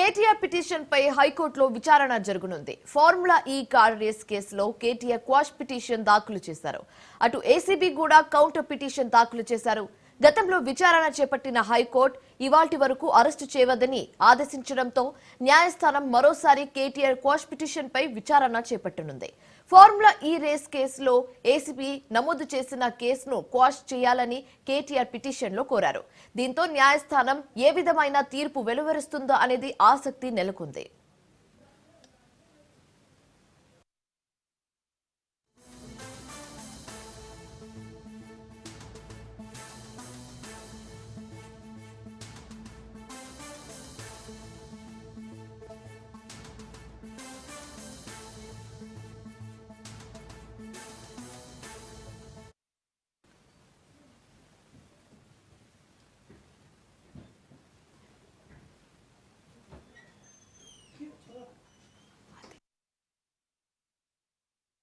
KTR petition పై హైకోర్టులో విచారణ జరగనుంది. ఫార్ములా ఈ కార్ రేస్ కేసులో కేటీఆర్ క్వాష్ పిటిషన్ దాఖలు చేశారు. అటు ఏసీబీ కూడా కౌంటర్ పిటిషన్ దాఖలు చేశారు. గతంలో విచారణ చేపట్టిన హైకోర్టు ఇవాల్టి వరకు అరెస్టు చేయవద్దని ఆదేశించడంతో న్యాయస్థానం మరోసారి కేటీఆర్ క్వాష్ పిటిషన్ పై విచారణ చేపట్టనుంది. ఫార్ములా ఈ రేస్ కేసులో ఏసీబీ నమోదు చేసిన కేసును క్వాష్ చేయాలని కేటీఆర్ పిటిషన్లో కోరారు. దీంతో న్యాయస్థానం ఏ విధమైన తీర్పు వెలువరుస్తుందో అనేది ఆసక్తి నెలకొంది.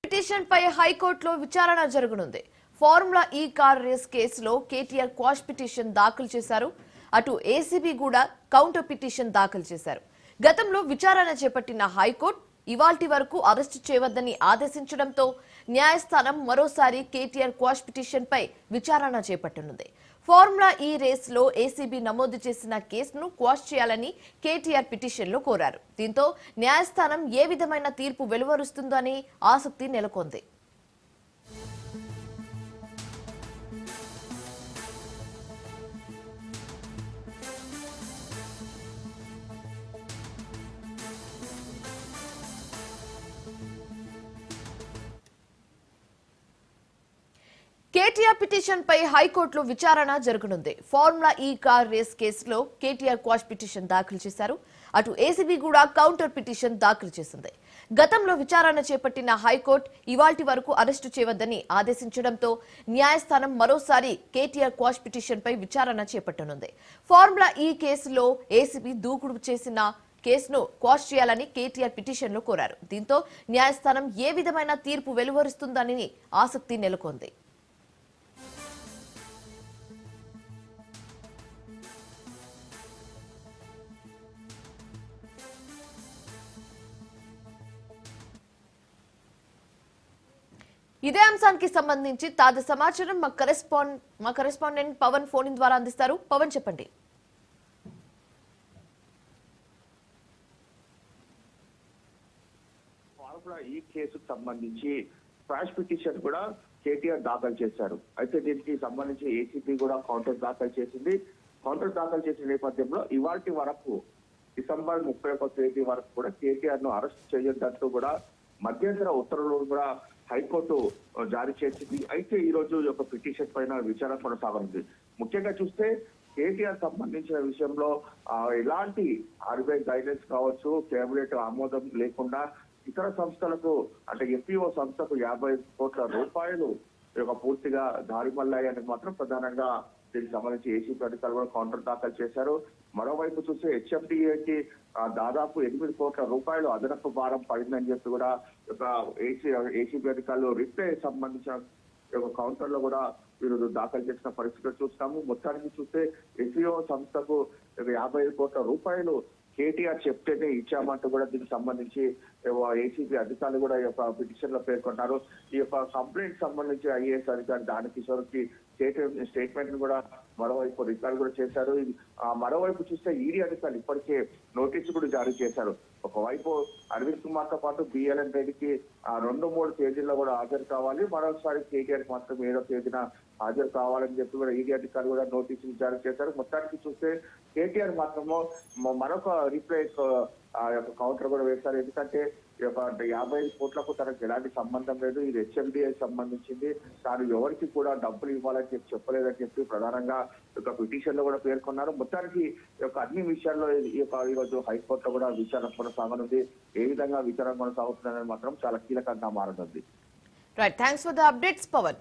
పిటిషన్ పై హైకోర్టులో విచారణ జరగనుంది. ఫార్ములా ఈ కార్ రేస్ కేసులో కేటీఆర్ క్వాష్ పిటిషన్ దాఖలు చేశారు. అటు ఏసీబీ కూడా కౌంటర్ పిటిషన్ దాఖలు చేశారు. గతంలో విచారణ చేపట్టిన హైకోర్టు ఇవాల్టి వరకు అరెస్టు చేయవద్దని ఆదేశించడంతో న్యాయస్థానం మరోసారి కేటీఆర్ క్వాష్ పిటిషన్ పై విచారణ చేపట్టనుంది. ఫార్ములా ఈ రేస్ లో ఏసీబీ నమోదు చేసిన కేసును క్వాష్ చేయాలని కేటీఆర్ పిటిషన్లో కోరారు. దీంతో న్యాయస్థానం ఏ విధమైన తీర్పు వెలువరుస్తుందో అని ఆసక్తి నెలకొంది. కేటీఆర్ పిటిషన్ పై హైకోర్టులో విచారణ జరగనుంది. ఫార్ములా ఈ కార్ రేస్ కేసులో కేటీఆర్ క్వాష్ పిటిషన్ దాఖలు చేశారు. అటు ఏసీబీ కూడా కౌంటర్ పిటిషన్ దాఖలు చేసింది. గతంలో విచారణ చేపట్టిన హైకోర్టు ఇవాల్టి వరకు అరెస్టు చేయవద్దని ఆదేశించడంతో న్యాయస్థానం మరోసారి కేటీఆర్ క్వాష్ పిటిషన్ పై విచారణ చేపట్టనుంది. ఫార్ములా ఈ కేసులో ఏసీబీ దూకుడు చేసిన కేసును క్వాష్ చేయాలని కేటీఆర్ పిటిషన్లో కోరారు. దీంతో న్యాయస్థానం ఏ విధమైన తీర్పు వెలువరుస్తుందని ఆసక్తి నెలకొంది. ఇదే అంశానికి సంబంధించి తాజా సమాచారం మా కరెస్పాండెంట్ పవన్ ఫోన్ ద్వారా అందిస్తారు. పవన్, చెప్పండి. ఫార్ములా ఈ కేసుకు సంబంధించి క్వాష్ పిటిషన్ కూడా కేటీఆర్ దాఖలు చేశారు. అయితే దీనికి సంబంధించి ఏసీబీ కూడా కౌంటర్ దాఖలు చేసింది. కౌంటర్ దాఖలు చేసిన నేపథ్యంలో ఇవాల్టి వరకు డిసెంబర్ 31వ తేదీ వరకు కూడా కేటీఆర్ ను అరెస్ట్ చేయొద్దంటూ కూడా మధ్యంతర ఉత్తర్వులు కూడా హైకోర్టు జారీ చేసింది. అయితే ఈ రోజు ఒక పిటిషన్ పైన విచారణ కొనసాగుతుంది. ముఖ్యంగా చూస్తే కేటీఆర్ సంబంధించిన విషయంలో ఎలాంటి ఆర్బీఐ గైడెన్స్ కావచ్చు, కేబినెట్ ఆమోదం లేకుండా ఇతర సంస్థలకు అంటే ఎఫ్ఈఓ సంస్థకు 50 కోట్ల రూపాయలు పూర్తిగా దారిమల్లాయని మాత్రం ప్రధానంగా దీనికి సంబంధించి ఏసీబీ అధికారులు కూడా కౌంటర్ దాఖలు చేశారు. మరోవైపు చూస్తే హెచ్ఎండిఏకి దాదాపు 8 కోట్ల రూపాయలు అదనపు భారం పడిందని చెప్పి కూడా ఏసీబీ అధికారులు రిప్లై సంబంధించిన కౌంటర్ లో కూడా వీరు దాఖలు చేసిన పరిస్థితులు చూస్తాము. మొత్తానికి చూస్తే ఎఫ్ఈఓ సంస్థకు 50 కోట్ల రూపాయలు కేటీఆర్ చెప్తేనే ఇచ్చామంటూ కూడా దీనికి సంబంధించి ఏసీబీ అధికారులు కూడా ఈ యొక్క పిటిషన్ లో పేర్కొన్నారు. ఈ యొక్క కంప్లైంట్ సంబంధించి ఐఏఎస్ అధికారి దానికిషోర్ కి స్టేట్మెంట్ కూడా మరోవైపు రికార్డు కూడా చేశారు. మరోవైపు చూస్తే ఈడీ అధికారులు ఇప్పటికే నోటీసు కూడా జారీ చేశారు. ఒకవైపు అరవింద్ కుమార్ తో పాటు బిఎల్ఎన్ రెడ్డికి 2-3 తేదీల్లో కూడా హాజరు కావాలి, మరోసారి కేటీఆర్ మాత్రం 7వ తేదీన హాజరు కావాలని చెప్పి కూడా ఈడీ అధికారులు కూడా నోటీసులు జారీ చేశారు. మొత్తానికి చూస్తే కేటీఆర్ మాత్రము మరొక రిప్లై కౌంటర్ కూడా వేశారు. ఎందుకంటే 50 కోట్లకు తనకు ఎలాంటి సంబంధం లేదు, ఇది హెచ్ఎండిఏ సంబంధించింది, తాను ఎవరికి కూడా డబ్బులు ఇవ్వాలని చెప్పి చెప్పలేదని చెప్పి ప్రధానంగా ఒక పిటిషన్ లో కూడా పేర్కొన్నారు. మొత్తానికి అన్ని విషయాల్లో ఈరోజు హైకోర్టులో కూడా విచారణ కొనసాగనుంది. ఏ విధంగా విచారణ కొనసాగుతుందనేది మాత్రం చాలా కీలకంగా మారనుంది. Right, thanks for the updates Pawan.